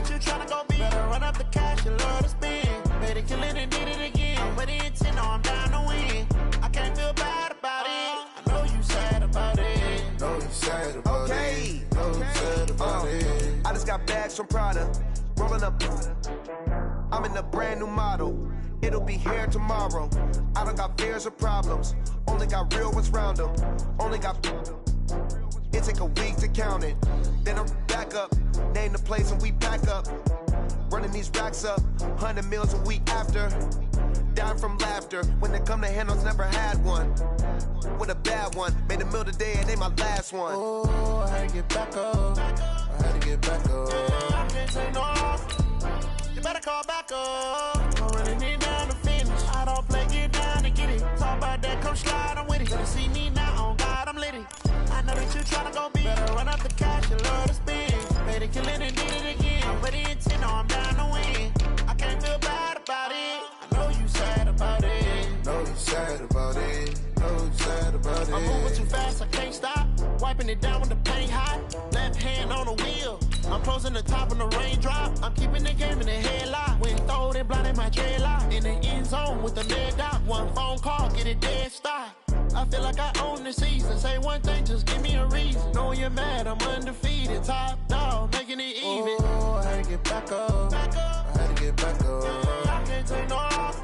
that you tryna go big. Better run up the cash, you love to spend. Better kill it and did it again. But the intent, no, I'm down to win. I can't feel bad about it. I know you sad about it. Know you sad about it. Know you sad about it. I just got bags from Prada. Rolling up. I'm in a brand new model. It'll be here tomorrow. I don't got fears or problems. Only got real ones round them. Only got. It take a week to count it. Then I'm back up. Name the place and we pack up. Running these racks up. 100 meals a week after. Down from laughter. When they come to handles, never had one. With a bad one. Made a meal today and they my last one. Oh, I had to get back up. I had to get back up. I can't take no off. You better call back up. I'm running it down to finish. I don't play, get down to get it. Talk about that, come slide, I'm with it. Better see me now, on God, I'm litty. I know that you tryna go big. Better run up the cash, you love to spend. Better kill it and did it again. But the intent, no, I'm down to win. I can't feel bad about it. I know you sad about it. Know you sad about it. Know you sad about it. I'm moving too fast, I can't stop. Wiping it down when the paint hot. Left hand on the wheel. I'm closing the top when the raindrop. I'm keeping the game in the headlock. When throwed and blinded my dreadlock. In the end zone with the leg dot. One phone call, get it dead stop. I feel like I own the season. Say one thing, just give me a reason. Knowing you're mad, I'm undefeated. Top dog, making it even. Oh, I had to get back up. I had to get back up. I can't take no off.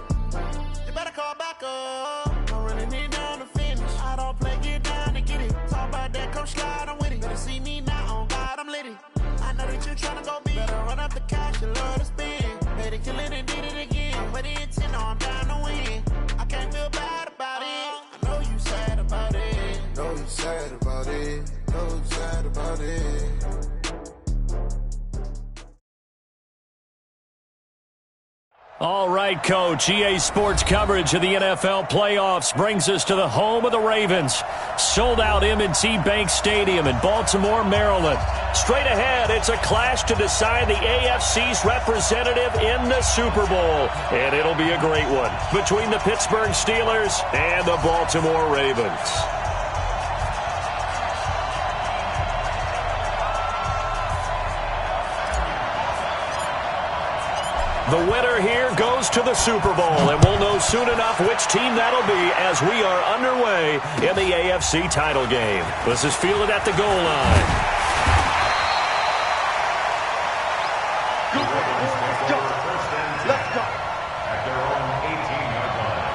You better call back up. I'm running it down to finish. I don't play, get down to get it. Talk about that, come slide, I'm with it. Better see me now, on God, I'm litty. I know that you tryna go big. Better run up the cash, you love to spend. Better kill it and did it again. But the intent, no, I'm down to win. I can't feel bad about it. I know you sad about it. Know you sad about it. Know you sad about it. All right, Coach. EA Sports coverage of the NFL playoffs brings us to the home of the Ravens. Sold out M&T Bank Stadium in Baltimore, Maryland. Straight ahead, it's a clash to decide the AFC's representative in the Super Bowl. And it'll be a great one between the Pittsburgh Steelers and the Baltimore Ravens. The winner here goes to the Super Bowl, and we'll know soon enough which team that'll be as we are underway in the AFC title game. This is fielded at the goal line. Let's go. At their own 18-yard line.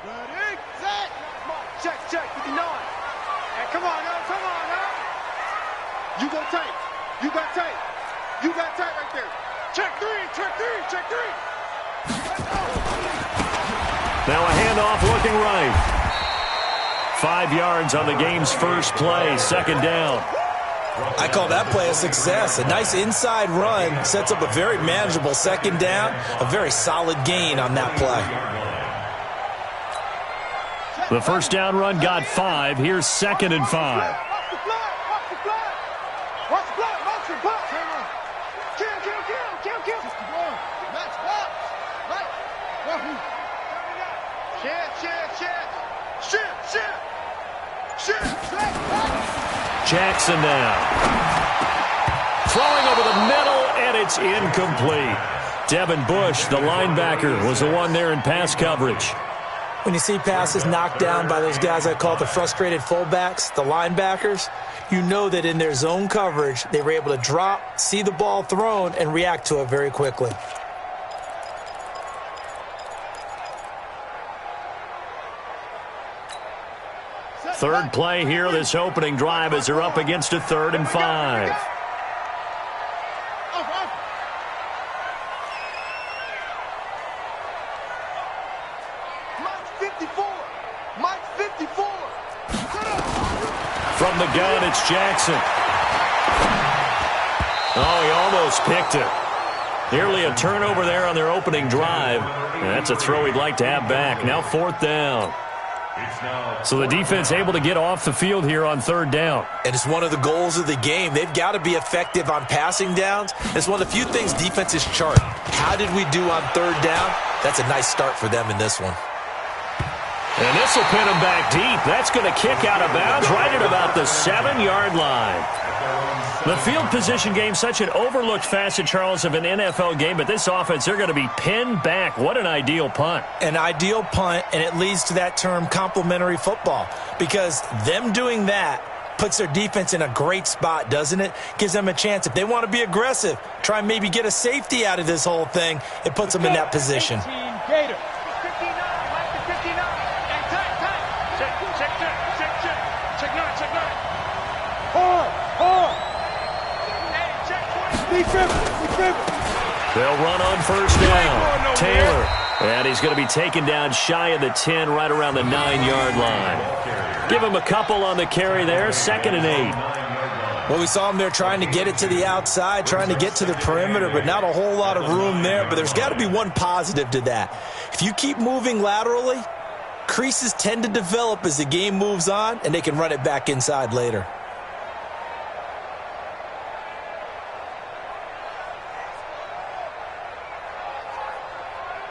Ready, set, check, check, with the 9. And come on now, You go tight, you got tight, you got tight right there. Check three, check three, check three. Let's go. Now a handoff looking right. 5 yards on the game's first play, second down. I call that play a success. A nice inside run sets up a very manageable second down, a very solid gain on that play. The first down run got 5. Here's second and 5. Watch the flag, watch the flag. Watch the flag, watch the flag. Kill. Match box. Right. Shit. Jackson now. Throwing over the middle, and it's incomplete. Devin Bush, the linebacker, was the one there in pass coverage. When you see passes knocked down by those guys I call the frustrated fullbacks, the linebackers, you know that in their zone coverage, they were able to drop, see the ball thrown, and react to it very quickly. Third play here, this opening drive as they're up against a 3rd and 5. Mike 54. From the gun, it's Jackson. Oh, he almost picked it. Nearly a turnover there on their opening drive. And that's a throw he'd like to have back. Now 4th down. So the defense able to get off the field here on third down. And it's one of the goals of the game. They've got to be effective on passing downs. It's one of the few things defenses chart. How did we do on third down? That's a nice start for them in this one. And this will pin him back deep. That's going to kick out of bounds right at about the 7-yard line. The field position game, such an overlooked facet, Charles, of an NFL game, but this offense, they're going to be pinned back. What an ideal punt. An ideal punt, and it leads to that term complementary football, because them doing that puts their defense in a great spot, doesn't it? Gives them a chance. If they want to be aggressive, try and maybe get a safety out of this whole thing, it puts them in that position. Gator. 59, like the 59. And tight. Check 9. Hard. They'll run on first down. Taylor. And he's going to be taken down shy of the 10, right around the 9-yard line. Give him a couple on the carry there. 2nd and 8. Well, we saw him there trying to get it to the outside, trying to get to the perimeter, but not a whole lot of room there. But there's got to be one positive to that. If you keep moving laterally, creases tend to develop as the game moves on, and they can run it back inside later.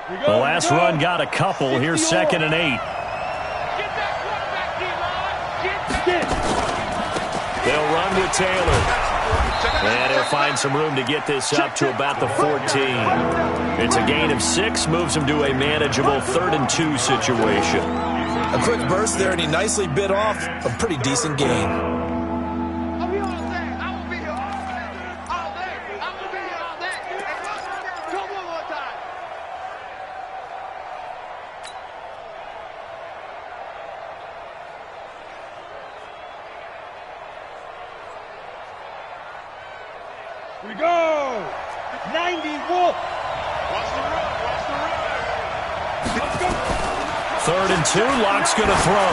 The last run got a couple. Here's 2nd and 8. They'll run with Taylor. And he'll find some room to get this up to about the 14. It's a gain of 6, moves him to a manageable 3rd and 2 situation. A quick burst there, and he nicely bit off a pretty decent gain. We go! 90 Wolf! Watch the run! Let's go! 3rd and 2, Locke's going to throw.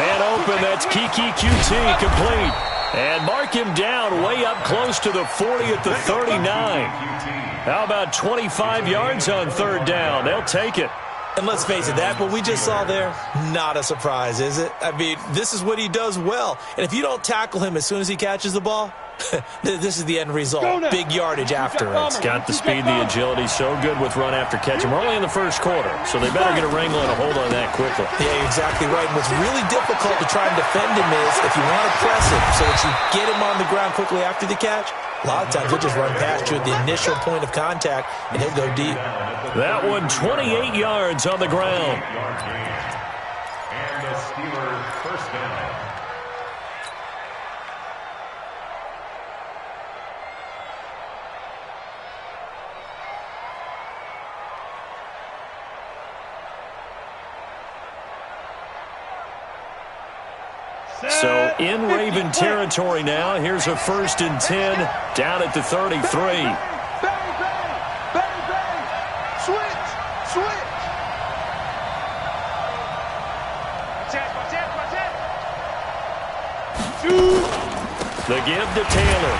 Man open, that's Kiki QT, complete. And mark him down way up close to the 40 at the 39. How about 25 yards on 3rd down? They'll take it. And let's face it, that what we just saw there, not a surprise, is it? I mean, this is what he does well. And if you don't tackle him as soon as he catches the ball, this is the end result. Big yardage afterwards. Got the speed, the agility, so good with run after catch. And we're only in the first quarter, so they better get a wrangle and a hold on that quickly. Yeah, you're exactly right. And what's really difficult to try and defend him is if you want to press him so that you get him on the ground quickly after the catch, a lot of times he'll just run past you at the initial point of contact, and he'll go deep. That one, 28 yards on the ground. And the Steelers first down. So in Raven territory now. Here's a 1st and 10 down at the 33. Bang! Switch! The give to Taylor.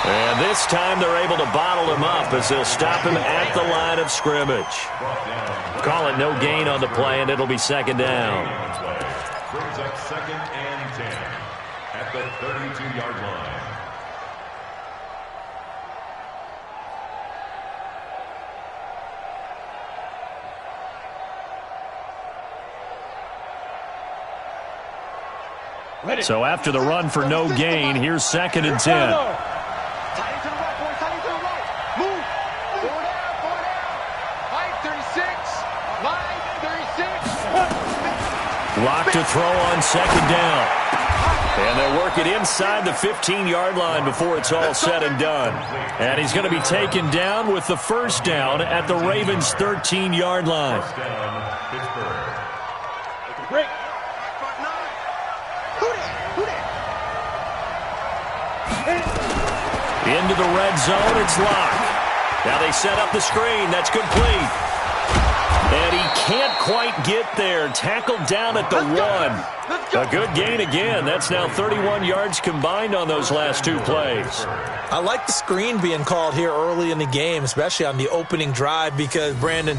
And this time they're able to bottle him up as they'll stop him at the line of scrimmage. Call it no gain on the play, and it'll be 2nd down. Brings up 2nd and 10 at the 32-yard line. So after the run for no gain, here's 2nd and 10. Move! 4 down! Height 36! Lock to throw on 2nd down. And they'll work it inside the 15-yard line before it's all said and done. And he's going to be taken down with the 1st down at the Ravens' 13-yard line. Break! Into the red zone, it's Locke. Now they set up the screen. That's complete. And he can't quite get there. Tackled down at the 1. A good gain again. That's now 31 yards combined on those last 2 plays. I like the screen being called here early in the game, especially on the opening drive, because, Brandon,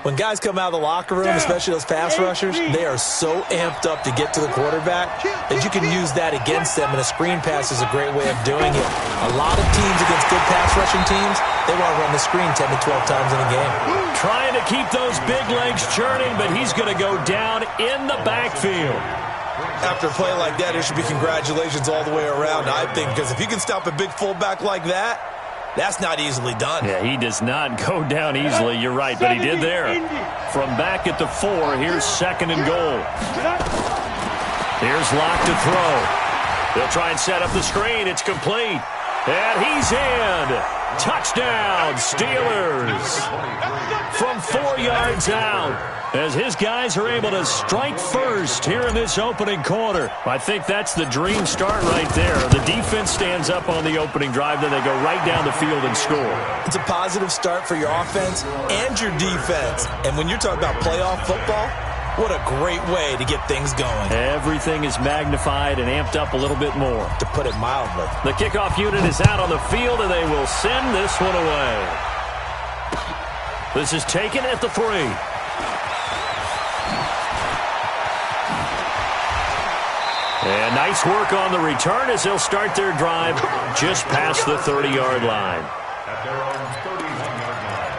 When guys come out of the locker room, especially those pass rushers, they are so amped up to get to the quarterback that you can use that against them, and a screen pass is a great way of doing it. A lot of teams against good pass rushing teams, they want to run the screen 10 to 12 times in a game. Trying to keep those big legs churning, but he's going to go down in the backfield. After a play like that, there should be congratulations all the way around, I think, because if you can stop a big fullback like that, that's not easily done. Yeah, he does not go down easily. You're right, but he did there. From back at the 4, here's 2nd and goal. Here's Locke to throw. They'll try and set up the screen. It's complete. And he's in. Touchdown, Steelers. From 4 yards out, as his guys are able to strike first here in this opening quarter. I think that's the dream start right there. The defense stands up on the opening drive, then they go right down the field and score. It's a positive start for your offense and your defense. And when you're talking about playoff football, what a great way to get things going. Everything is magnified and amped up a little bit more. To put it mildly. The kickoff unit is out on the field, and they will send this one away. This is taken at the 3. And nice work on the return as they'll start their drive just past the 30-yard line. At their own 31-yard line.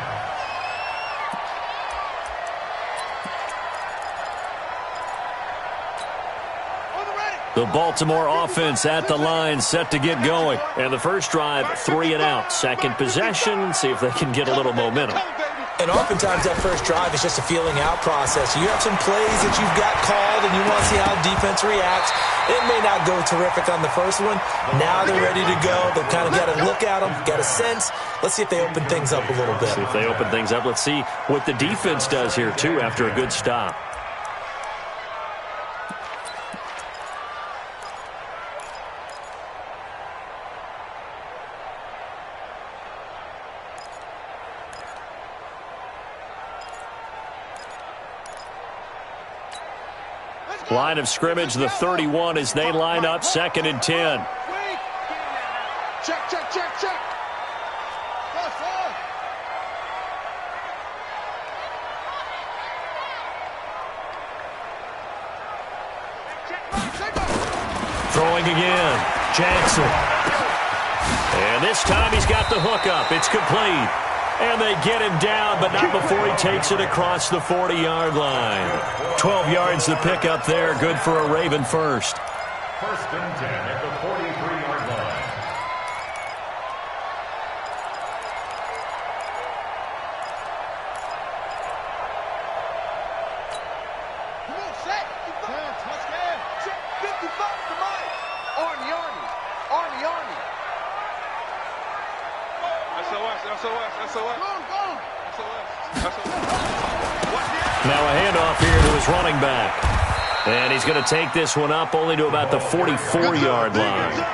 The Baltimore offense at the line, set to get going. And the first drive, 3 and out. Second possession, see if they can get a little momentum. And oftentimes that first drive is just a feeling out process. You have some plays that you've got called and you want to see how defense reacts. It may not go terrific on the first one. Now they're ready to go. They've kind of got to look at them, got a sense. Let's see if they open things up a little bit. See if they open things up. Let's see what the defense does here, too, after a good stop. Line of scrimmage, the 31 as they line up, 2nd and 10. Check, check, check, check. Throwing again, Jackson. And this time he's got the hook up. It's complete. And they get him down, but not before he takes it across the 40-yard line. 12 yards to pick up there. Good for a Raven first. 1st and 10 at the 43-yard line. Come on, set. Let's go. 55 to Mike. Arnie. SOS. Now a handoff here to his running back. And he's going to take this one up only to about the 44-yard line.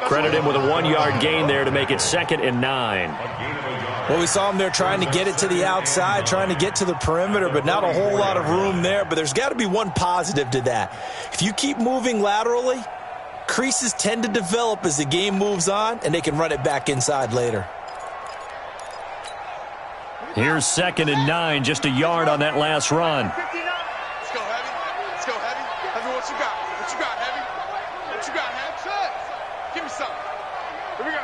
Credit him with a 1-yard gain there to make it 2nd and 9. Well, we saw him there trying to get it to the outside, trying to get to the perimeter, but not a whole lot of room there. But there's got to be one positive to that. If you keep moving laterally, creases tend to develop as the game moves on, and they can run it back inside later. Here's 2nd and 9, just a yard on that last run. Let's go, Heavy. Heavy, what you got? Heavy? What you got, Heavy? Give me something. Here we go.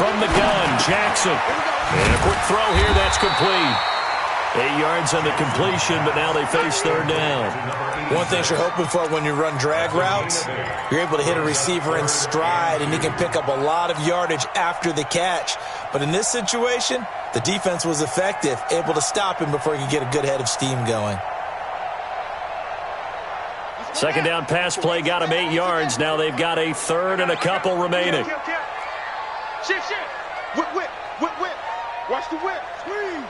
From the gun, Jackson. And a quick throw here, that's complete. 8 yards on the completion, but now they face 3rd down. One thing you're hoping for when you run drag routes, you're able to hit a receiver in stride, and he can pick up a lot of yardage after the catch. But in this situation, the defense was effective, able to stop him before he could get a good head of steam going. 2nd down pass play got him 8 yards. Now they've got a 3rd and a couple remaining. Shit. Whip. Watch the whip. Squeeze.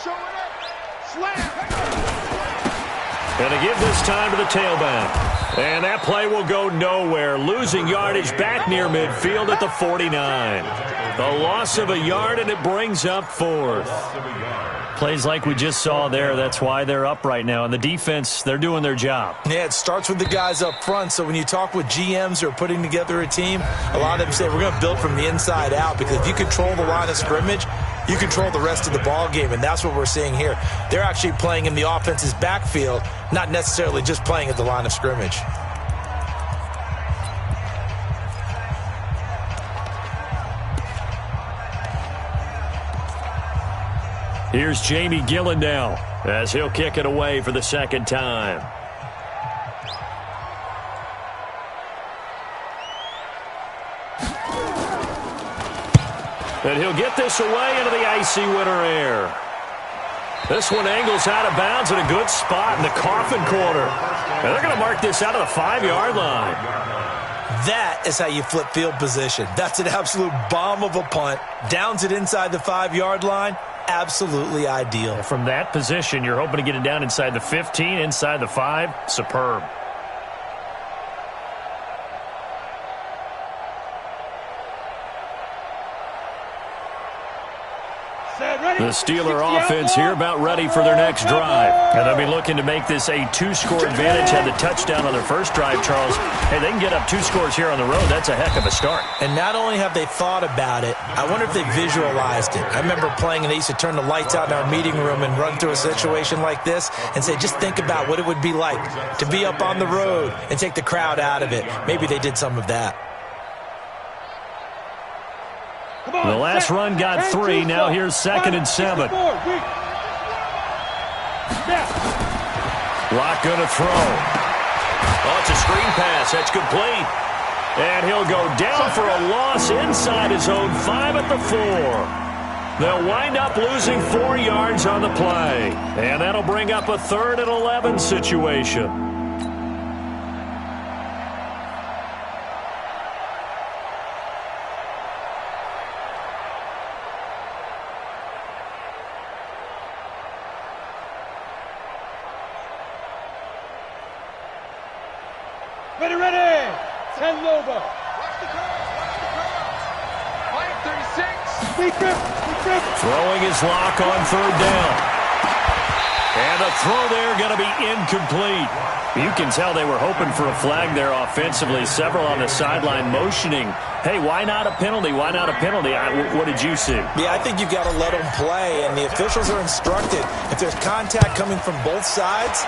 Show it up. Slam. And to give this time to the tailback. And that play will go nowhere, losing yardage back near midfield at the 49. The loss of a yard, and it brings up 4th. Plays like we just saw there, that's why they're up right now. And the defense, they're doing their job. Yeah, it starts with the guys up front. So when you talk with GMs who are putting together a team, a lot of them say we're going to build from the inside out, because if you control the line of scrimmage, you control the rest of the ball game, and that's what we're seeing here. They're actually playing in the offense's backfield, not necessarily just playing at the line of scrimmage. Here's Jamie Gillen now as he'll kick it away for the second time. And he'll get this away into the icy winter air. This one angles out of bounds in a good spot in the coffin corner. And they're going to mark this out of the 5-yard line. That is how you flip field position. That's an absolute bomb of a punt. Downs it inside the 5-yard line. Absolutely ideal. From that position, you're hoping to get it down inside the 15, inside the 5. Superb. The Steeler offense here about ready for their next drive. And they'll be looking to make this a 2-score advantage. Had the touchdown on their first drive, Charles. Hey, they can get up 2 scores here on the road. That's a heck of a start. And not only have they thought about it, I wonder if they visualized it. I remember playing, and they used to turn the lights out in our meeting room and run through a situation like this and say, just think about what it would be like to be up on the road and take the crowd out of it. Maybe they did some of that. The last run got 3. Now here's 2nd and 7. Lock going to throw. Oh, it's a screen pass. That's complete. And he'll go down for a loss inside his own 5 at the 4. They'll wind up losing 4 yards on the play. And that'll bring up a 3rd and 11 situation. Ready. 10 Lobo. Watch the curve. 36. Throwing his lock on 3rd down. And the throw there going to be incomplete. You can tell they were hoping for a flag there offensively. Several on the sideline motioning, hey, why not a penalty? Why not a penalty? What did you see? Yeah, I think you've got to let them play, and the officials are instructed. If there's contact coming from both sides,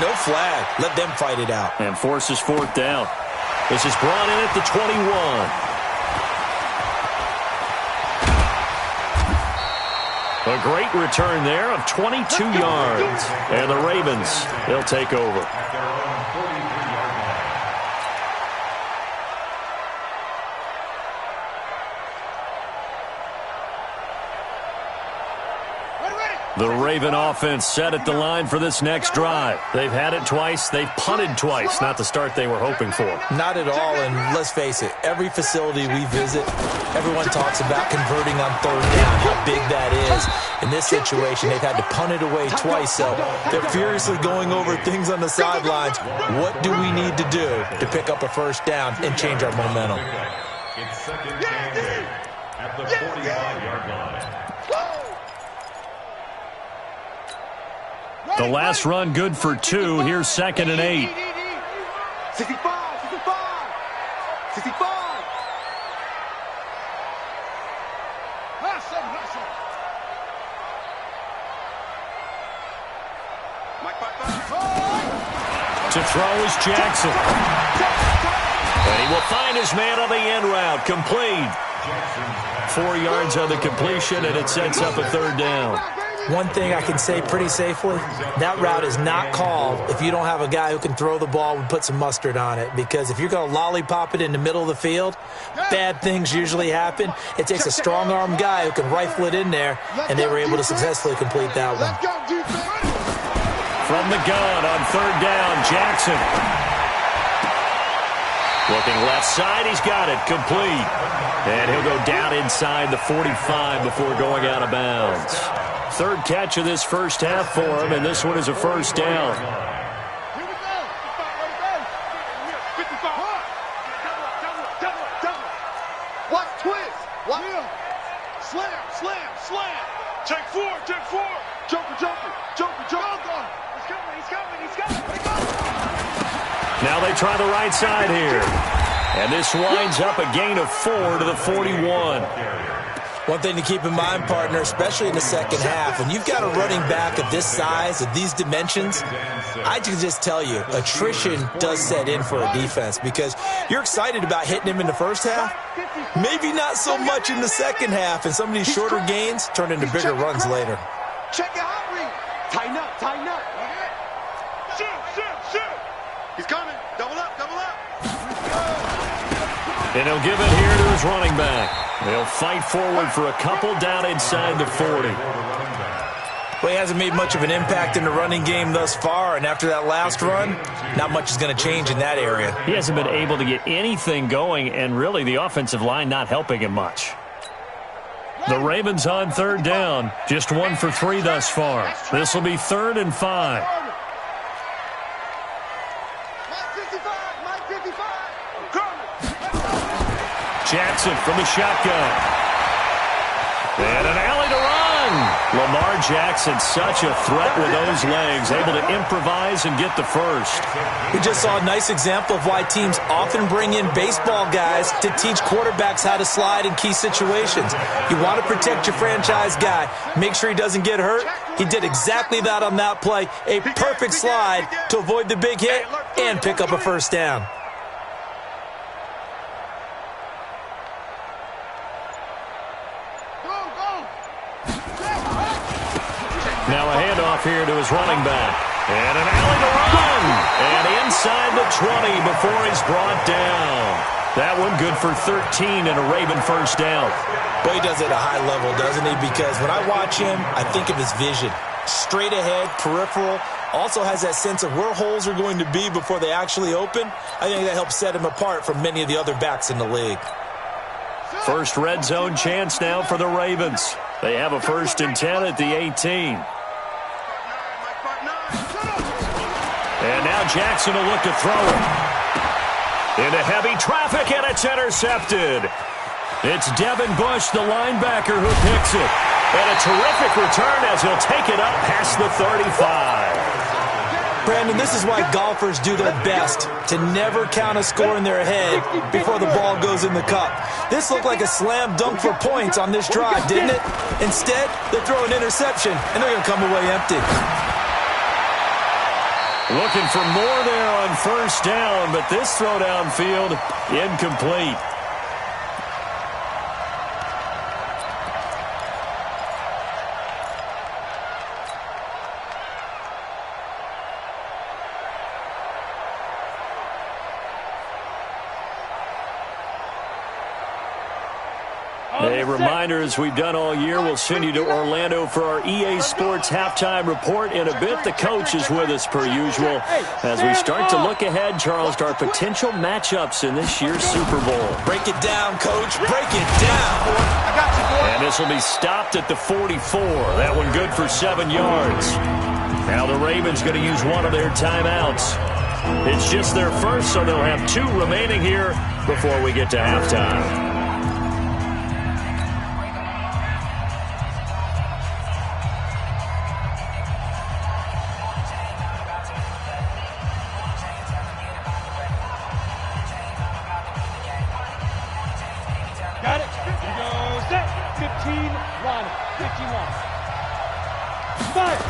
no flag. Let them fight it out. And forces 4th down. This is brought in at the 21. A great return there of 22 yards. And the Ravens, they'll take over. The Raven offense set at the line for this next drive. They've had it twice. They've punted twice. Not the start they were hoping for. Not at all, and let's face it, every facility we visit, everyone talks about converting on 3rd down, how big that is. In this situation, they've had to punt it away twice, so they're furiously going over things on the sidelines. What do we need to do to pick up a 1st down and change our momentum? It's 2nd and 8 at the 45-yard line. The last run good for 2. Here's 2nd and 8. 65. To throw is Jackson. And he will find his man on the end route. Complete. 4 yards on the completion, and it sets up a 3rd down. One thing I can say pretty safely, that route is not called if you don't have a guy who can throw the ball and put some mustard on it. Because if you're going to lollipop it in the middle of the field, bad things usually happen. It takes a strong-arm guy who can rifle it in there, and they were able to successfully complete that one. From the gun on 3rd down, Jackson. Looking left side, he's got it, complete. And he'll go down inside the 45 before going out of bounds. 3rd catch of this first half for him, and this one is a 1st down. Watch twist. Watch. Slam, slam, slam. Check four, check four. Joker, joker, joker, joker. He's coming, he's coming, he's coming. Now they try the right side here. And this winds up a gain of 4 to the 41. One thing to keep in mind, partner, especially in the second half, when you've got a running back of this size, of these dimensions, I can just tell you, attrition does set in for a defense because you're excited about hitting him in the first half, maybe not so much in the second half, and some of these shorter gains turn into bigger runs later. Check it out, read. Tighten up, tighten up. Shoot, shoot, shoot. He's coming. Double up, double up. And he'll give it here to his running back. They'll fight forward for a couple down inside the 40. Well, he hasn't made much of an impact in the running game thus far, and after that last run, not much is going to change in that area. He hasn't been able to get anything going, and really the offensive line not helping him much. The Ravens on third down, just 1 for 3 thus far. This will be 3rd and 5. Jackson from the shotgun. And an alley to run. Lamar Jackson, such a threat with those legs, able to improvise and get the first. We just saw a nice example of why teams often bring in baseball guys to teach quarterbacks how to slide in key situations. You want to protect your franchise guy. Make sure he doesn't get hurt. He did exactly that on that play. A perfect slide to avoid the big hit and pick up a first down. Now a handoff here to his running back. And an alley to run. And inside the 20 before he's brought down. That one good for 13 and a Raven first down. But he does it at a high level, doesn't he? Because when I watch him, I think of his vision. Straight ahead, peripheral. Also has that sense of where holes are going to be before they actually open. I think that helps set him apart from many of the other backs in the league. First red zone chance now for the Ravens. They have a 1st and 10 at the 18. And now Jackson will look to throw it. Into heavy traffic, and it's intercepted. It's Devin Bush, the linebacker, who picks it. And a terrific return as he'll take it up past the 35. Brandon, this is why golfers do their best to never count a score in their head before the ball goes in the cup. This looked like a slam dunk for points on this drive, didn't it? Instead, they throw an interception, and they're going to come away empty. Looking for more there on first down, but this throw downfield incomplete. A reminder, as we've done all year, we'll send you to Orlando for our EA Sports halftime report in a bit. The coach is with us per usual as we start to look ahead, Charles, to our potential matchups in this year's Super Bowl. Break it down, coach. Break it down. I got you, boy. And this will be stopped at the 44. That one good for 7 yards. Now the Ravens going to use one of their timeouts. It's just their first, so they'll have 2 remaining here before we get to halftime. Got it. Here goes set. 15, run. 51. Fire.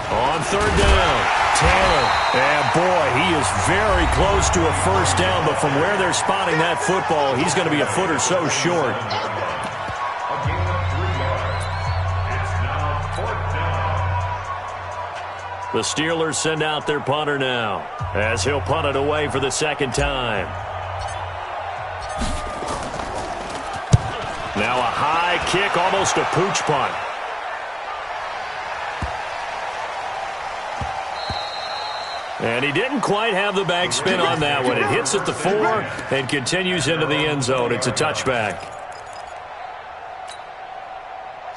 On third down, Taylor. And boy, he is very close to a first down, but from where they're spotting that football, he's going to be a foot or so short. A gain of 3 yards. It's now 4th down. The Steelers send out their punter now as he'll punt it away for the second time. Now a high kick, almost a pooch punt. And he didn't quite have the backspin on that one. It hits at the 4 and continues into the end zone. It's a touchback.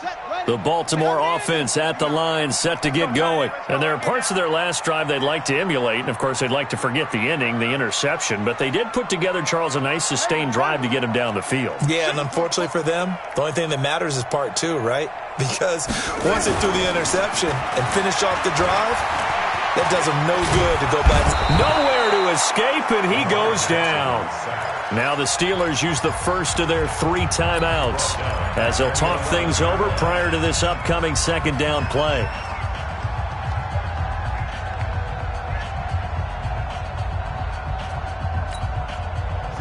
Set, ready. The Baltimore offense at the line, set to get going. And there are parts of their last drive they'd like to emulate, and, of course, they'd like to forget the ending, the interception. But they did put together, Charles, a nice sustained drive to get him down the field. Yeah, and unfortunately for them, the only thing that matters is part two, right? Because once they threw the interception and finished off the drive, that does them no good to go back. Nowhere to escape, and he goes down. Now the Steelers use the first of their 3 timeouts as they'll talk things over prior to this upcoming second down play.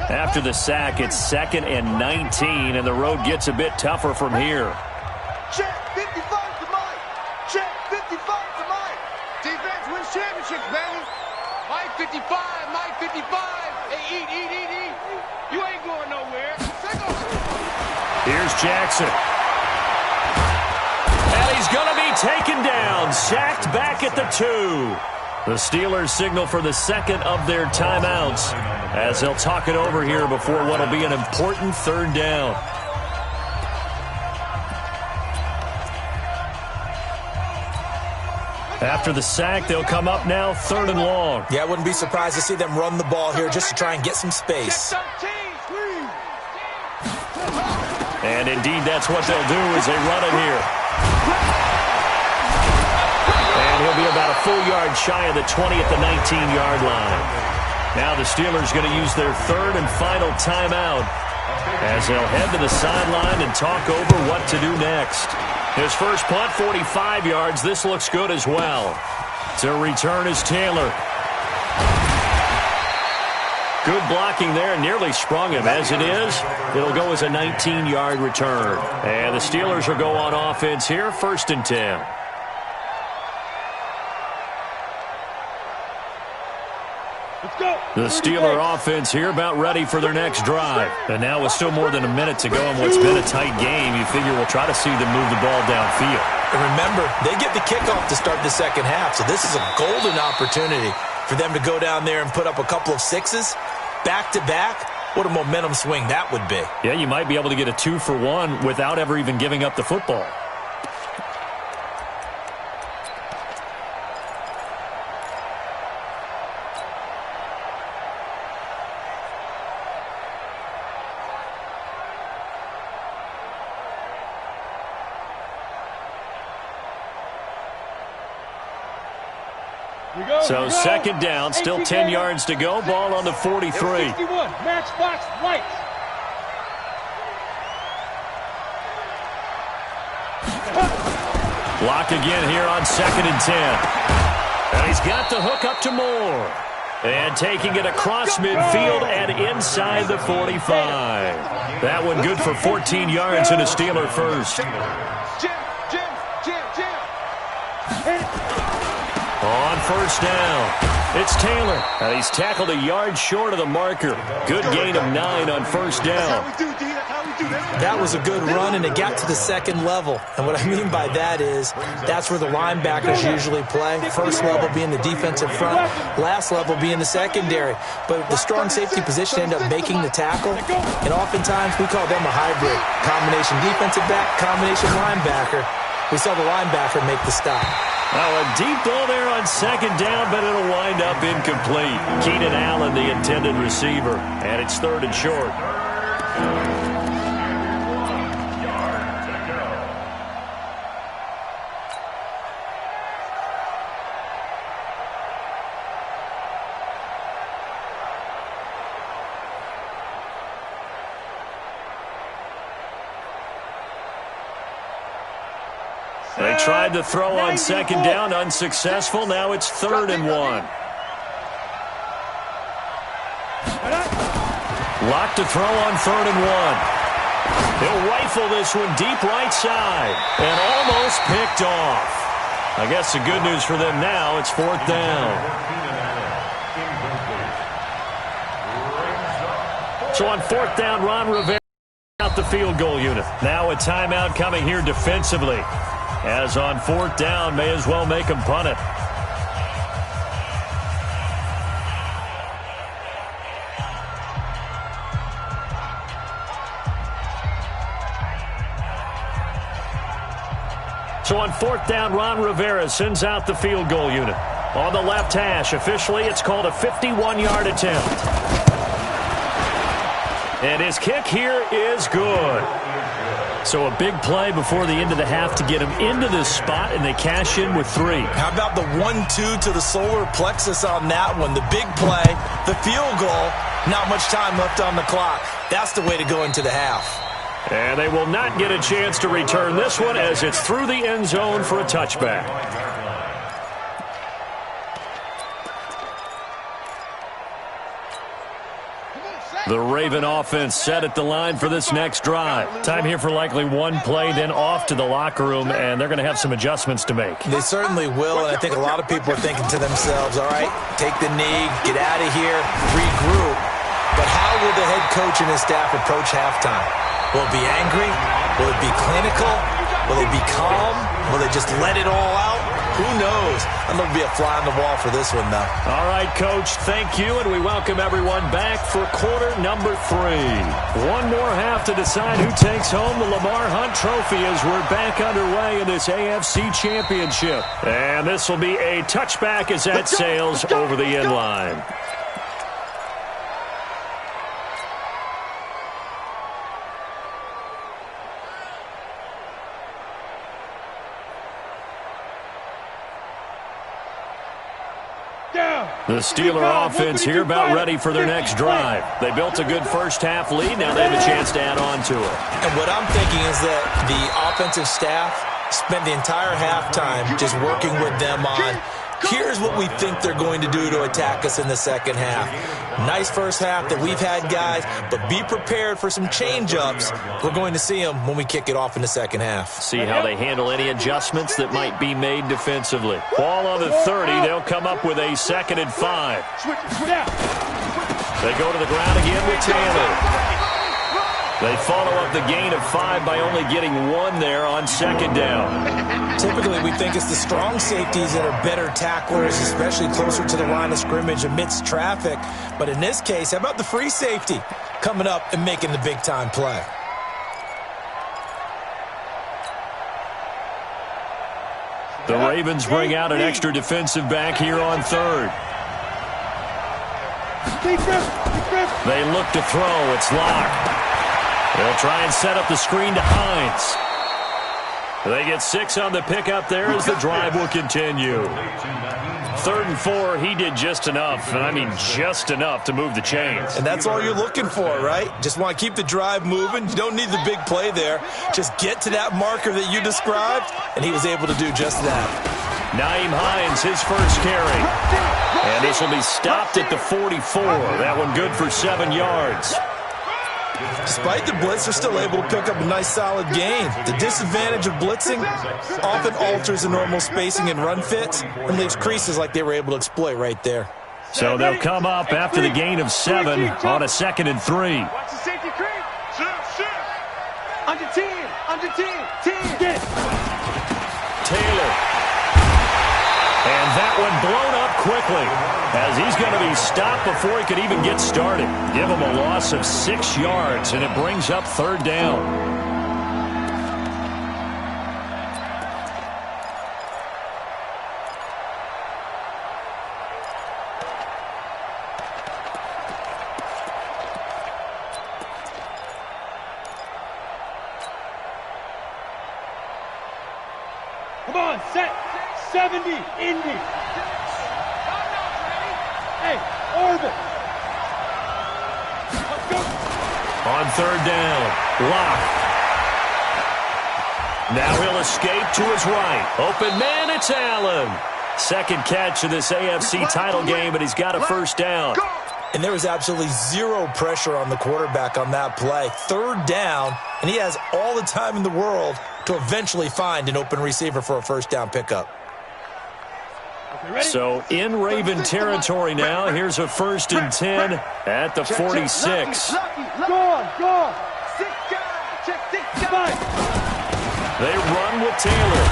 After the sack, it's 2nd and 19, and the road gets a bit tougher from here. Check 55 to Mike. Check 55 to Mike. Defense wins championships, baby. Mike 55, Mike 55. Hey, eat. You ain't going nowhere. Here's Jackson. And he's going to be taken down, sacked back at the 2. The Steelers signal for the second of their timeouts as they'll talk it over here before what will be an important 3rd down. After the sack, they'll come up now 3rd and long. Yeah, I wouldn't be surprised to see them run the ball here just to try and get some space. And indeed, that's what they'll do as they run it here. And he'll be about a full yard shy of the 20 at the 19-yard line. Now the Steelers going to use their 3rd and final timeout as they'll head to the sideline and talk over what to do next. His first punt, 45 yards. This looks good as well. To return is Taylor. Good blocking there, nearly sprung him. As it is, it'll go as a 19-yard return. And the Steelers will go on offense here, 1st and 10. The Steeler offense here about ready for their next drive. And now with still more than a minute to go in what's been a tight game, you figure we'll try to see them move the ball downfield. And remember, they get the kickoff to start the second half, so this is a golden opportunity for them to go down there and put up a couple of 6s back-to-back. What a momentum swing that would be. Yeah, you might be able to get a 2-for-1 without ever even giving up the football. So 2nd down, still 10 yards to go. Ball on the 43. 61, matchbox right. Block again here on 2nd and 10. And he's got the hook up to Moore. And taking it across midfield and inside the 45. That one good for 14 yards and a Steeler first. Jim. On 1st down, it's Taylor. And he's tackled a yard short of the marker. Good gain of 9 on 1st down. That was a good run, and it got to the 2nd level. And what I mean by that is that's where the linebackers usually play. First level being the defensive front, last level being the secondary. But the strong safety position ended up making the tackle, and oftentimes we call them a hybrid. Combination defensive back, combination linebacker. We saw the linebacker make the stop. Well, a deep ball there on 2nd down, but it'll wind up incomplete. Keenan Allen, the intended receiver, and it's 3rd and short. They tried to throw on 2nd down, unsuccessful. Now it's 3rd and 1. Locked to throw on 3rd and 1. He'll rifle this one deep right side and almost picked off. I guess the good news for them now, it's 4th down. So on 4th down, Ron Rivera out the field goal unit. Now a timeout coming here defensively. As on 4th down, may as well make him punt it. So on 4th down, Ron Rivera sends out the field goal unit. On the left hash, officially, it's called a 51-yard attempt. And his kick here is good. So a big play before the end of the half to get him into this spot, and they cash in with 3. How about the 1-2 to the solar plexus on that one? The big play, the field goal, not much time left on the clock. That's the way to go into the half. And they will not get a chance to return this one as it's through the end zone for a touchback. The Raven offense set at the line for this next drive. Time here for likely one play, then off to the locker room, and they're going to have some adjustments to make. They certainly will, and I think a lot of people are thinking to themselves, all right, take the knee, get out of here, regroup. But how will the head coach and his staff approach halftime? Will it be angry? Will it be clinical? Will it be calm? Will they just let it all out? Who knows? I'm going to be a fly on the wall for this one, though. All right, Coach, thank you, and we welcome everyone back for quarter number 3. One more half to decide who takes home the Lamar Hunt Trophy as we're back underway in this AFC Championship. And this will be a touchback as that sails over the end line. The Steeler offense here about ready for their next drive. They built a good first half lead. Now they have a chance to add on to it. And what I'm thinking is that the offensive staff spent the entire halftime just working with them on, here's what we think they're going to do to attack us in the second half. Nice first half that we've had, guys, but be prepared for some change-ups. We're going to see them when we kick it off in the second half. See how they handle any adjustments that might be made defensively. Ball on the 30. They'll come up with a 2nd and 5. They go to the ground again with Taylor. They follow up the gain of 5 by only getting 1 there on 2nd down. Typically, we think it's the strong safeties that are better tacklers, especially closer to the line of scrimmage amidst traffic. But in this case, how about the free safety coming up and making the big-time play? The Ravens bring out an extra defensive back here on 3rd. They look to throw. It's locked. They'll try and set up the screen to Hines. They get 6 on the pickup there as the drive will continue. 3rd and 4, he did just enough, and I mean just enough to move the chains. And that's all you're looking for, right? Just want to keep the drive moving. You don't need the big play there. Just get to that marker that you described, and he was able to do just that. Naeem Hines, his first carry. And this will be stopped at the 44. That one good for 7 yards. Despite the blitz, they're still able to pick up a nice solid gain. The disadvantage of blitzing often alters the normal spacing and run fits and leaves creases like they were able to exploit right there. So they'll come up after the gain of 7 on a 2nd and 3. Watch the safety creep. Under 10. Under 10. 10. Taylor. And that one blown up quickly as he's going to be stopped before he could even get started. Give him a loss of 6 yards, and it brings up 3rd down. Come on, set. 70, Indy. Hey, Orville. Let's go. On 3rd down, Locke. Now he'll escape to his right. Open man, it's Allen. 2nd catch of this AFC title game, and he's got a 1st down. And there was absolutely zero pressure on the quarterback on that play. 3rd down, and he has all the time in the world to eventually find an open receiver for a 1st down pickup. So in Raven territory now, here's a 1st and 10 at the 46. Go on. 6 guys. Check 6 guys. They run with Taylor.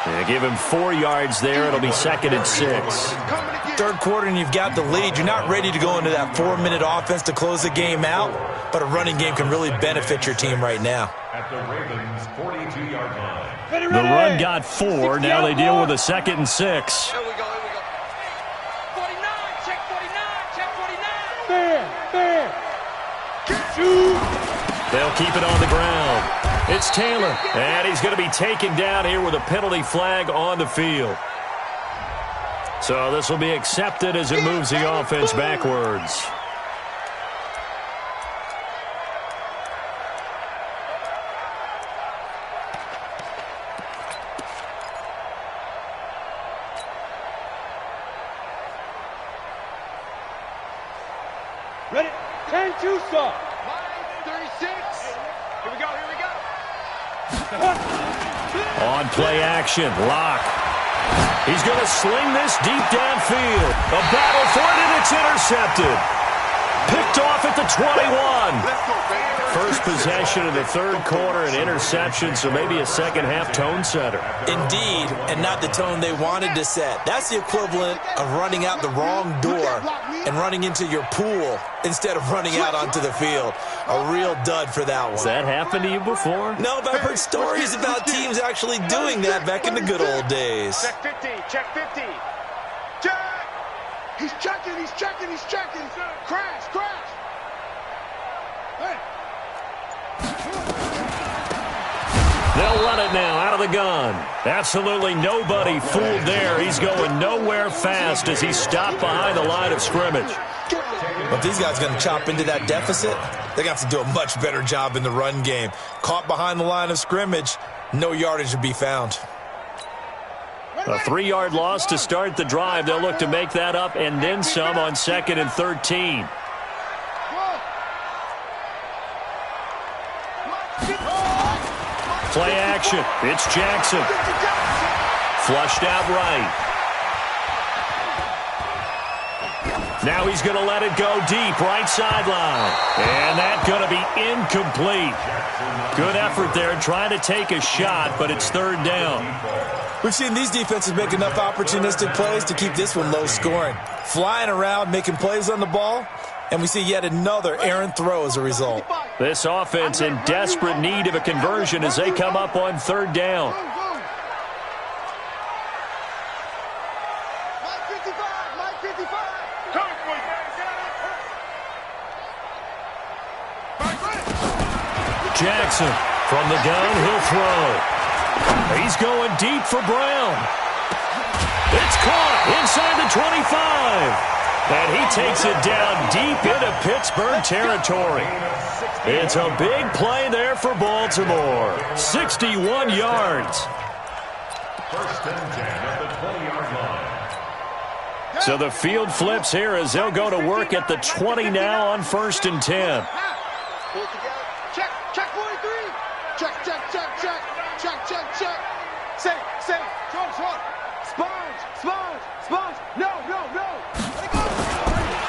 They give him 4 yards there. It'll be 2nd and 6. 3rd quarter and you've got the lead. You're not ready to go into that 4-minute offense to close the game out, but a running game can really benefit your team right now. at the Ravens' 42-yard line. The run got 4. Now they deal with a 2nd and 6. Here we go. 49, check 49, check 49. Fair. Shoot. They'll keep it on the ground. It's Taylor, and he's going to be taken down here with a penalty flag on the field. So this will be accepted as it moves the offense backwards. Ready? 10-2, sir. 36. Here we go. On play action, Locke. He's going to sling this deep downfield. A battle for it, and it's intercepted. Picked off at the 21. First possession of the third quarter, an interception, so maybe a second-half tone setter. Indeed, and not the tone they wanted to set. That's the equivalent of running out the wrong door and running into your pool instead of running out onto the field. A real dud for that one. Has that happened to you before? No, but I've heard stories about teams actually doing that back in the good old days. Check 50, check 50. Check! He's checking. Crash. Hey. They'll run it now out of the gun. Absolutely nobody fooled there. He's going nowhere fast as he's stopped behind the line of scrimmage. But these guys are going to chop into that deficit. They're going to have to do a much better job in the run game. Caught behind the line of scrimmage, no yardage to be found. A 3-yard loss to start the drive. They'll look to make that up and then some on 2nd and 13. Play action. It's Jackson. Flushed out right. Now he's going to let it go deep, right sideline. And that's going to be incomplete. Good effort there trying to take a shot, but it's 3rd down. We've seen these defenses make enough opportunistic plays to keep this one low scoring. Flying around, making plays on the ball, and we see yet another errant throw as a result. This offense in desperate need of a conversion as they come up on 3rd down. Jackson from the gun, he'll throw. He's going deep for Brown. It's caught inside the 25. And he takes it down deep into Pittsburgh territory. It's a big play there for Baltimore. 61 yards. First and 10 at the 20-yard line. So the field flips here as they'll go to work at the 20 now on 1st and 10. Check 43. Check. Say. Sponge. No.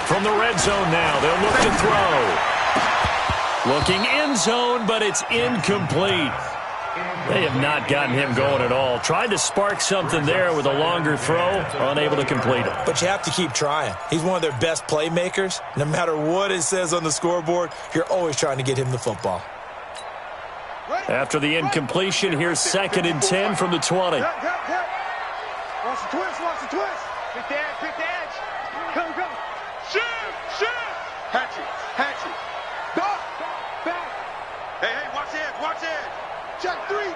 From the red zone now, they'll look to throw. Looking end zone, but it's incomplete. They have not gotten him going at all. Tried to spark something there with a longer throw, unable to complete it. But you have to keep trying. He's one of their best playmakers. No matter what it says on the scoreboard, you're always trying to get him the football. After the incompletion, here's 2nd and 10 from the 20. Watch the twist. Pick the edge. Come. Shoot. Hatchet. Back. Hey, watch it. Check three.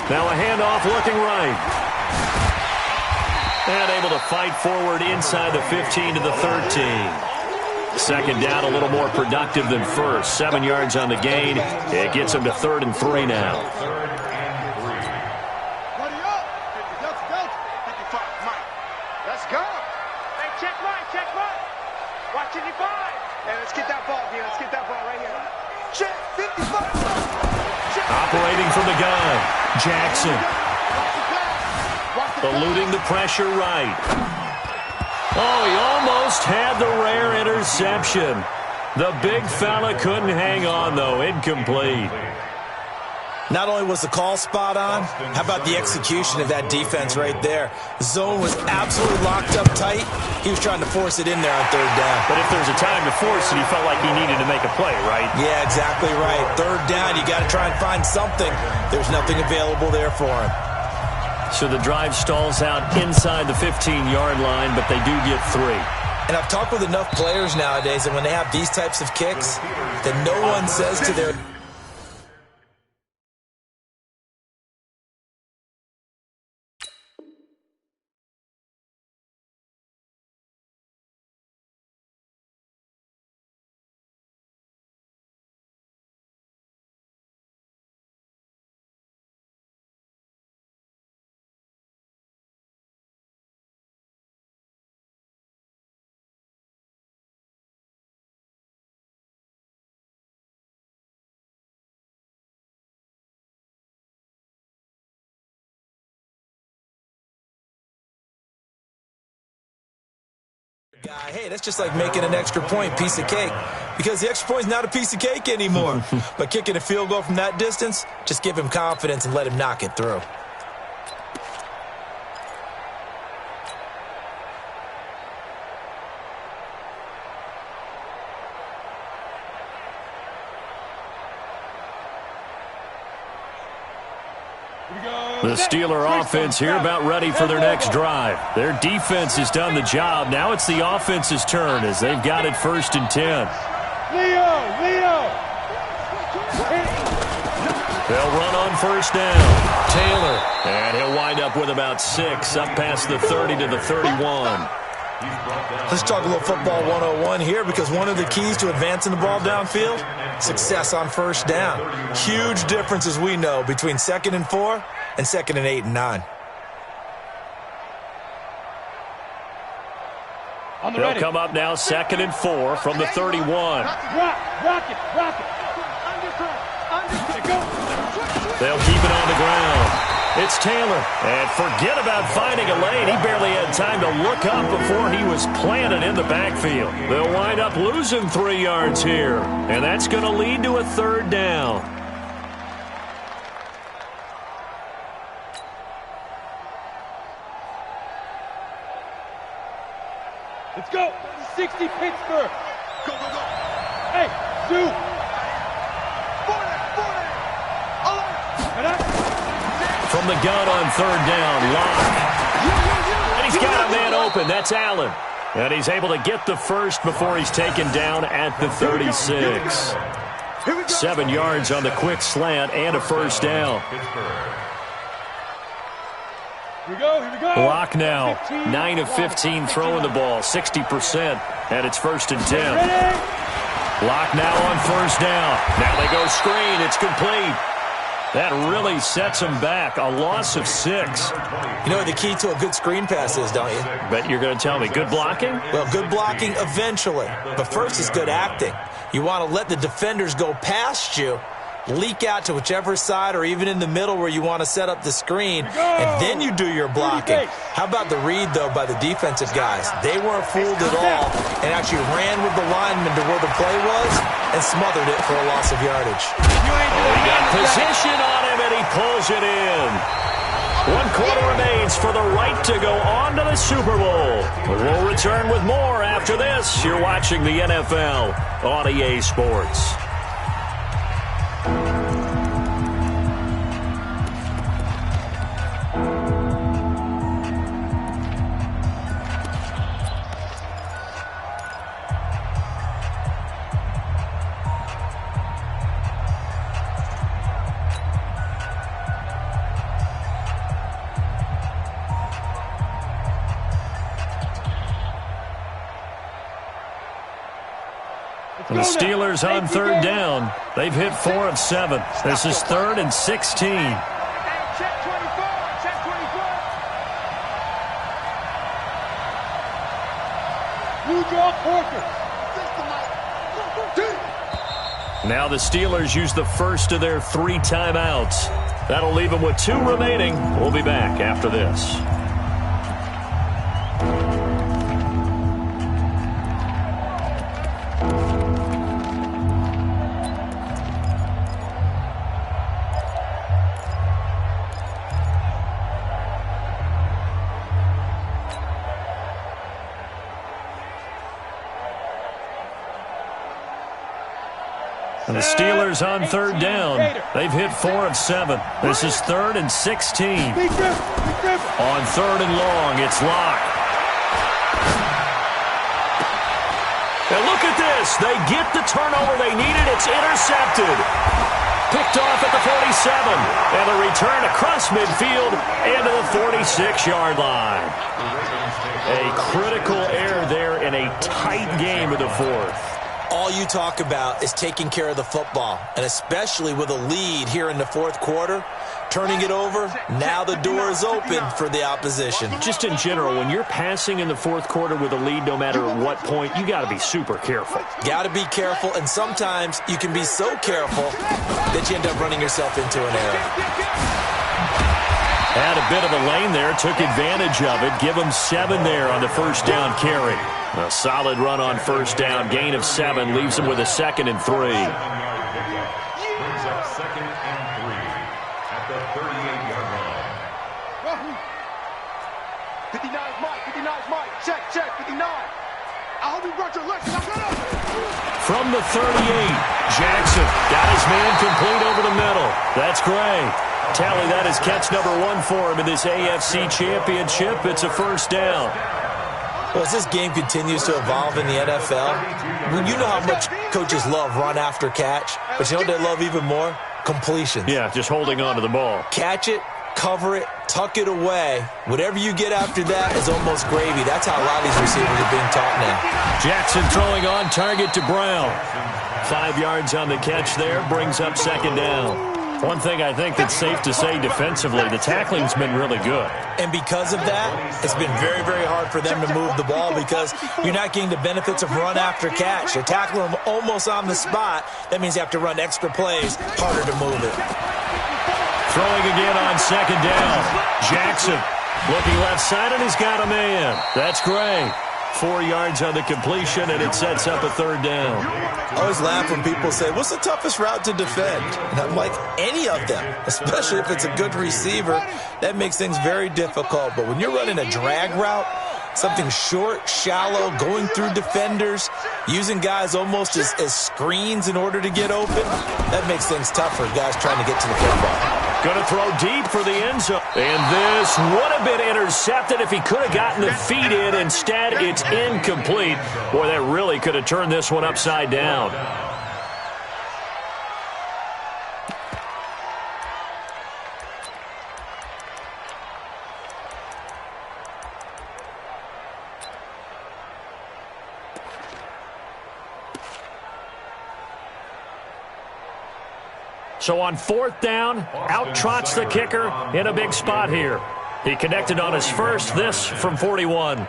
Now a handoff looking right. And able to fight forward inside the 15 to the 13. 2nd down, a little more productive than first. 7 yards on the gain. It gets them to 3rd and 3 now. Let's go. Hey, check right. Watch 55. Hey, let's get that ball, D. Let's get that ball right here. Check 55. Operating from the gun, Jackson. Eluding the pressure right. Oh, he almost had the rare interception. The big fella couldn't hang on, though. Incomplete. Not only was the call spot on, how about the execution of that defense right there? The zone was absolutely locked up tight. He was trying to force it in there on third down. But if there's a time to force it, he felt like he needed to make a play, right? Yeah, exactly right. Third down, you got to try and find something. There's nothing available there for him. So the drive stalls out inside the 15-yard line, but they do get 3. And I've talked with enough players nowadays that when they have these types of kicks, that no one says to their... guy, hey, that's just like making an extra point, piece of cake. Because the extra point is not a piece of cake anymore. But kicking a field goal from that distance, just give him confidence and let him knock it through. The Steeler offense here about ready for their next drive. Their defense has done the job. Now it's the offense's turn as they've got it 1st and 10. Leo! They'll run on 1st down. Taylor. And he'll wind up with about 6 up past the 30 to the 31. Let's talk a little football 101 here, because one of the keys to advancing the ball downfield, success on 1st down. Huge difference, as we know, between 2nd and 4 and 2nd and 8 and 9. They'll come up now 2nd and 4 from the 31. Rock it. They'll keep it on the ground. It's Taylor. And forget about finding a lane. He barely had time to look up before he was planted in the backfield. They'll wind up losing 3 yards here. And that's going to lead to a 3rd down. Let's go. 60 Pittsburgh. Go. Hey, Zoo. 40. From the gun on 3rd down, Locke. And he's got a man open. That's Allen. And he's able to get the first before he's taken down at the 36. 7 yards on the quick slant and a 1st down. Here we go. Locke now, 9 of 15 throwing the ball, 60%, and it's 1st and 10. Locke now on 1st down. Now they go screen. It's complete. That really sets him back. A loss of 6. You know what the key to a good screen pass is, don't you? Bet you're going to tell me. Good blocking? Well, good blocking eventually. But first is good acting. You want to let the defenders go past you, leak out to whichever side or even in the middle where you want to set up the screen, and then you do your blocking. How about the read, though, by the defensive guys? They weren't fooled at all and actually ran with the lineman to where the play was and smothered it for a loss of yardage. He got position on him, and he pulls it in. 1 quarter remains for the right to go on to the Super Bowl. We'll return with more after this. You're watching the NFL on EA Sports. The Steelers on 3rd down. They've hit 4 of 7. This is 3rd and 16. Check 24. Blue draw Corker. Now the Steelers use the first of their 3 timeouts. That'll leave them with 2 remaining. We'll be back after this. And the Steelers on third down. They've hit 4 of 7. This is 3rd and 16. On 3rd and long, it's Locke. And look at this. They get the turnover they needed. It's intercepted. Picked off at the 47. And a return across midfield and to the 46-yard line. A critical error there in a tight game of the 4th. All you talk about is taking care of the football, and especially with a lead here in the 4th quarter, turning it over, now the door is open for the opposition. Just in general, when you're passing in the 4th quarter with a lead, no matter at what point, you got to be super careful. Got to be careful, and sometimes you can be so careful that you end up running yourself into an error. Had a bit of a lane there, took advantage of it. Give them 7 there on the first down carry. A solid run on first down, gain of 7, leaves them with a 2nd and 3. Brings up 2nd and 3 at the 38-yard line. 59's Mike, 59's Mike. Check, 59. I hope you brought your legs. From the 38, Jackson got his man complete over the middle. That's great. Tally that is catch number 1 for him in this AFC Championship. It's a first down. Well, as this game continues to evolve in the NFL, you know how much coaches love run after catch, but you know what they love even more? Completions. Yeah, just holding on to the ball. Catch it, cover it, tuck it away. Whatever you get after that is almost gravy. That's how a lot of these receivers are being taught now. Jackson throwing on target to Brown. 5 yards on the catch there, brings up 2nd down. One thing I think that's safe to say defensively, the tackling's been really good. And because of that, it's been very, very hard for them to move the ball because you're not getting the benefits of run after catch. You're tackling them almost on the spot. That means you have to run extra plays, harder to move it. Throwing again on 2nd down. Jackson looking left side, and he's got a man. That's great. 4 yards on the completion, and it sets up a 3rd down. I always laugh when people say, what's the toughest route to defend? And I'm like, any of them, especially if it's a good receiver. That makes things very difficult. But when you're running a drag route, something short, shallow, going through defenders, using guys almost as screens in order to get open, that makes things tough for guys trying to get to the football. Going to throw deep for the end zone. And this would have been intercepted if he could have gotten the feet in. Instead, it's incomplete. Boy, that really could have turned this one upside down. So on 4th down, out trots the kicker in a big spot here. He connected on his first, this from 41.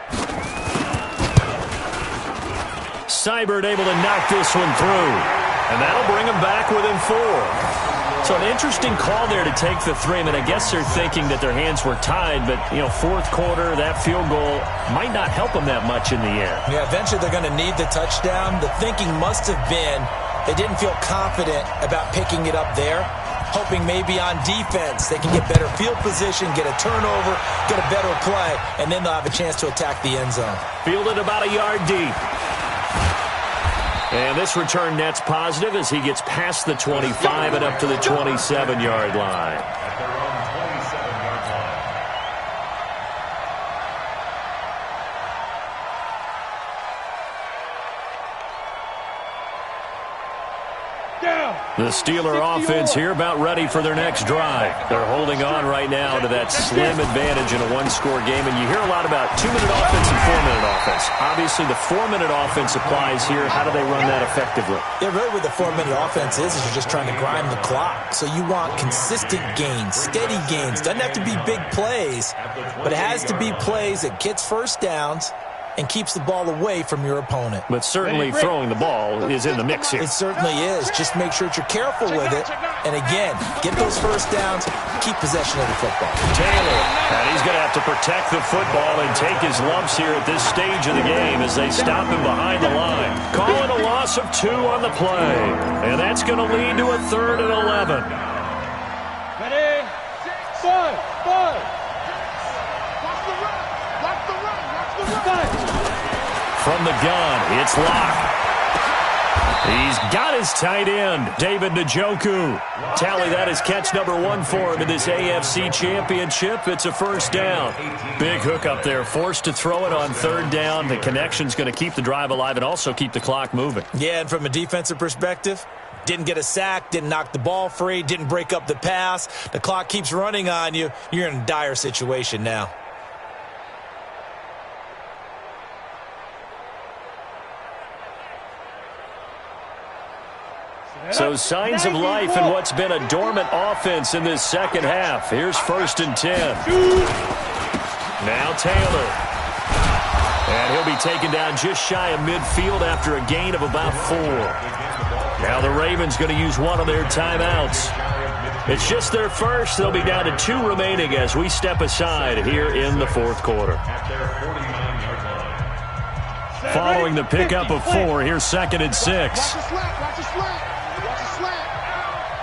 Seibert able to knock this one through, and that'll bring him back within 4. So an interesting call there to take the 3. I mean, I guess they're thinking that their hands were tied, but, 4th quarter, that field goal might not help them that much in the end. Yeah, eventually they're going to need the touchdown. The thinking must have been they didn't feel confident about picking it up there, hoping maybe on defense they can get better field position, get a turnover, get a better play, and then they'll have a chance to attack the end zone. Fielded about a yard deep. And this return net's positive as he gets past the 25 and up to the 27-yard line. The Steeler offense here about ready for their next drive. They're holding on right now to that slim advantage in a one-score game. And you hear a lot about 2-minute offense and 4-minute offense. Obviously, the 4-minute offense applies here. How do they run that effectively? Yeah, really what the 4-minute offense is you're just trying to grind the clock. So you want consistent gains, steady gains. Doesn't have to be big plays, but it has to be plays that gets first downs and keeps the ball away from your opponent. But certainly throwing the ball is in the mix here. It certainly is. Just make sure that you're careful with it. And again, get those first downs, keep possession of the football. Taylor, and he's going to have to protect the football and take his lumps here at this stage of the game as they stop him behind the line. Calling a loss of 2 on the play. And that's going to lead to a 3rd and 11. Ready? 5. From the gun, it's Locke. He's got his tight end, David Njoku. Tally that as catch number 1 for him in this AFC Championship. It's a first down. Big hook up there, forced to throw it on third down. The connection's going to keep the drive alive and also keep the clock moving. Yeah, and from a defensive perspective, didn't get a sack, didn't knock the ball free, didn't break up the pass. The clock keeps running on you. You're in a dire situation now. So signs of life in what's been a dormant offense in this second half. Here's 1st and 10. Now Taylor. And he'll be taken down just shy of midfield after a gain of about 4. Now the Ravens going to use one of their timeouts. It's just their first. They'll be down to 2 remaining as we step aside here in the fourth quarter. Following the pickup of 4, here's 2nd and 6. Watch the slant, watch the slant. Watch the slant.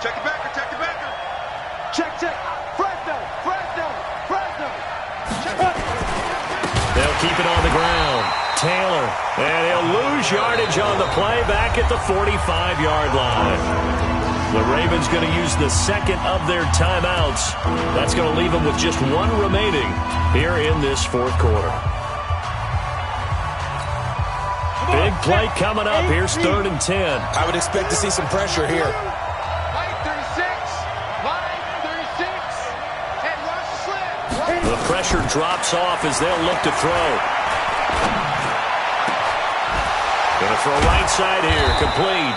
Check the backer, check the backer. Check. Fresno. They'll keep it on the ground. Taylor, and he'll lose yardage on the play back at the 45-yard line. The Ravens going to use the second of their timeouts. That's going to leave them with just 1 remaining here in this fourth quarter. Big play coming up. Here's 3rd and 10. I would expect to see some pressure here. Line 36. And watch the slant. The pressure drops off as they'll look to throw. Going to throw right side here, complete.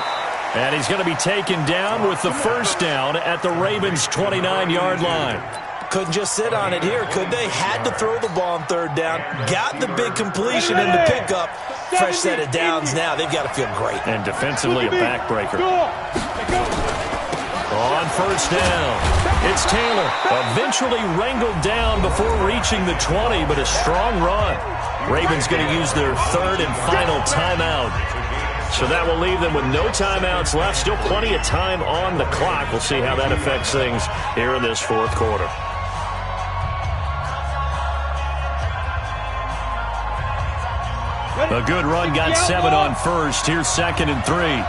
And he's going to be taken down with the first down at the Ravens' 29-yard line. Couldn't just sit on it here, could they? Had to throw the ball on 3rd down. Got the big completion in the pickup. Fresh set of downs now. They've got to feel great. And defensively a backbreaker. On first down, it's Taylor. Eventually wrangled down before reaching the 20, but a strong run. Ravens going to use their 3rd and final timeout. So that will leave them with no timeouts left. Still plenty of time on the clock. We'll see how that affects things here in this fourth quarter. A good run, got 7 on first. Here's 2nd and 3.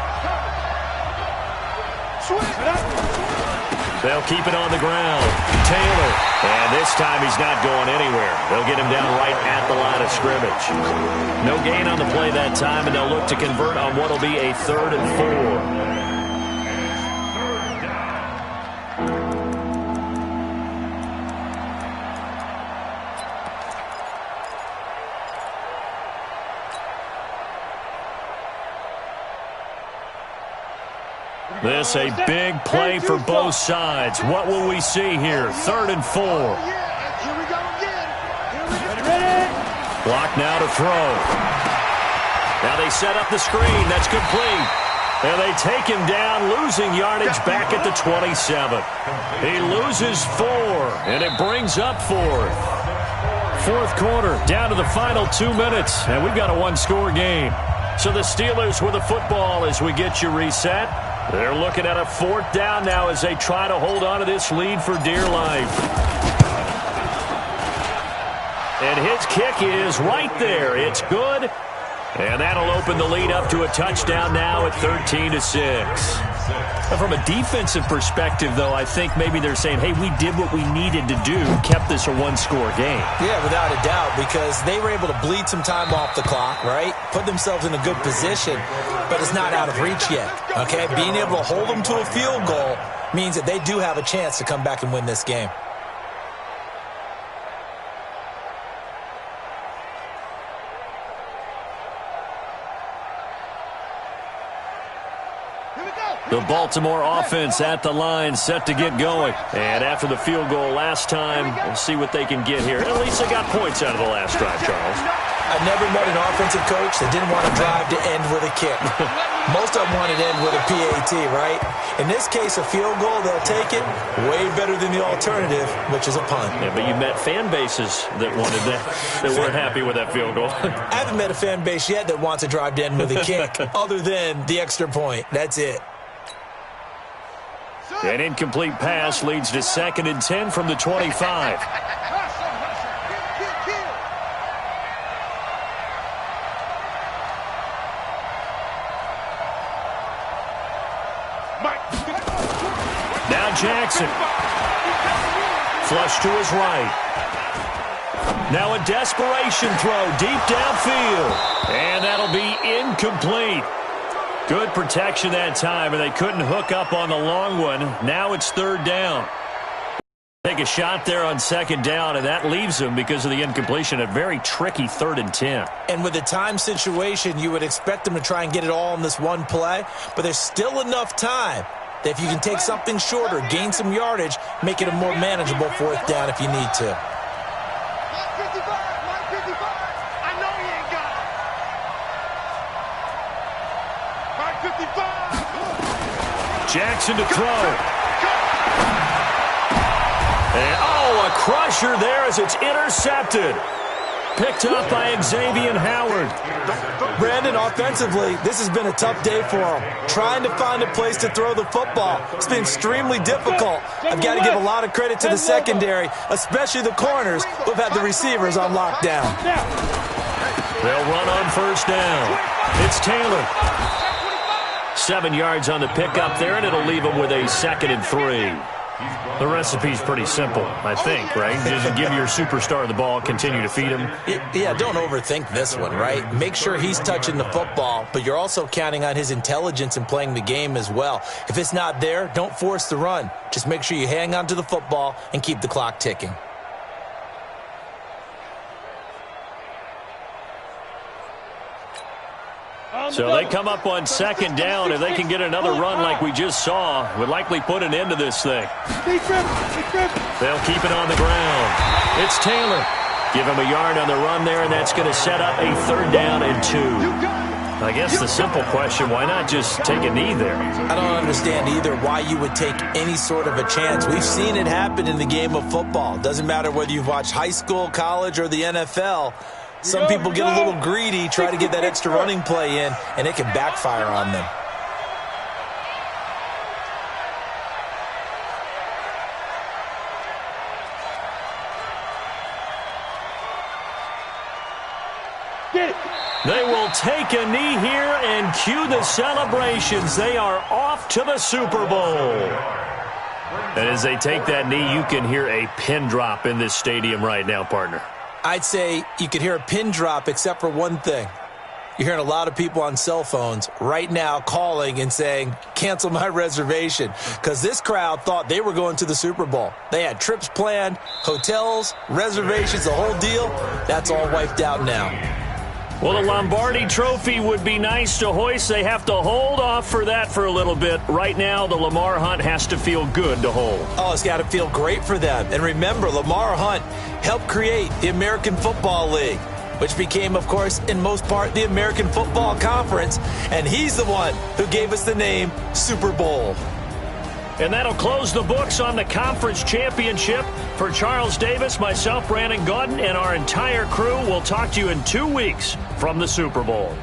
They'll keep it on the ground. Taylor. And this time he's not going anywhere. They'll get him down right at the line of scrimmage. No gain on the play that time, and they'll look to convert on what will be a 3rd and 4. This a big play for both sides. What will we see here? 3rd and 4. Here we go again. Block now to throw. Now they set up the screen. That's complete. And they take him down, losing yardage back at the 27. He loses 4, and it brings up 4th. Fourth quarter, down to the final 2 minutes, and we've got a 1-score game. So the Steelers with the football as we get you reset. They're looking at a 4th down now as they try to hold on to this lead for dear life. And his kick is right there. It's good. And that'll open the lead up to a touchdown now at 13-6. From a defensive perspective, though, I think maybe they're saying, hey, we did what we needed to do, kept this a 1-score game. Yeah, without a doubt, because they were able to bleed some time off the clock, right? Put themselves in a good position, but it's not out of reach yet, okay? Being able to hold them to a field goal means that they do have a chance to come back and win this game. The Baltimore offense at the line, set to get going. And after the field goal last time, we'll see what they can get here. At least they got points out of the last drive, Charles. I've never met an offensive coach that didn't want to drive to end with a kick. Most of them wanted to end with a PAT, right? In this case, a field goal, they'll take it. Way better than the alternative, which is a punt. Yeah, but you met fan bases that wanted that weren't happy with that field goal. I haven't met a fan base yet that wants to drive to end with a kick, other than the extra point. That's it. An incomplete pass leads to 2nd and 10 from the 25. Now Jackson. Flush to his right. Now a desperation throw deep downfield. And that'll be incomplete. Good protection that time, and they couldn't hook up on the long one. Now it's third down. Take a shot there on second down, and that leaves them, because of the incompletion, a very tricky 3rd and 10. And with the time situation, you would expect them to try and get it all in this one play, but there's still enough time that if you can take something shorter, gain some yardage, make it a more manageable 4th down if you need to. Jackson to throw. And, a crusher there as it's intercepted. Picked up by Xavier Howard. Brandon, offensively, this has been a tough day for him. Trying to find a place to throw the football. It's been extremely difficult. I've got to give a lot of credit to the secondary, especially the corners who have had the receivers on lockdown. They'll run on first down. It's Taylor. 7 yards on the pickup there, and it'll leave him with a 2nd and 3. The recipe's pretty simple, I think, right? Just give your superstar the ball, continue to feed him. Yeah, don't overthink this one, right? Make sure he's touching the football, but you're also counting on his intelligence in playing the game as well. If it's not there, don't force the run. Just make sure you hang on to the football and keep the clock ticking. So they come up on second down. If they can get another run like we just saw, would likely put an end to this thing. They'll keep it on the ground. It's Taylor. Give him a yard on the run there, and that's going to set up a 3rd down and 2. I guess the simple question, why not just take a knee there? I don't understand either why you would take any sort of a chance. We've seen it happen in the game of football. Doesn't matter whether you've watched high school, college, or the NFL. Some people get a little greedy, try to get that extra running play in, and it can backfire on them. They will take a knee here and cue the celebrations. They are off to the Super Bowl. And as they take that knee, you can hear a pin drop in this stadium right now, partner. I'd say you could hear a pin drop except for one thing. You're hearing a lot of people on cell phones right now calling and saying, cancel my reservation, because this crowd thought they were going to the Super Bowl. They had trips planned, hotels, reservations, the whole deal. That's all wiped out now. Well, the Lombardi Trophy would be nice to hoist. They have to hold off for that for a little bit. Right now, the Lamar Hunt has to feel good to hold. Oh, it's got to feel great for them. And remember, Lamar Hunt helped create the American Football League, which became, of course, in most part, the American Football Conference. And he's the one who gave us the name Super Bowl. And that'll close the books on the conference championship. For Charles Davis, myself, Brandon Gaudin, and our entire crew, we'll talk to you in 2 weeks from the Super Bowl.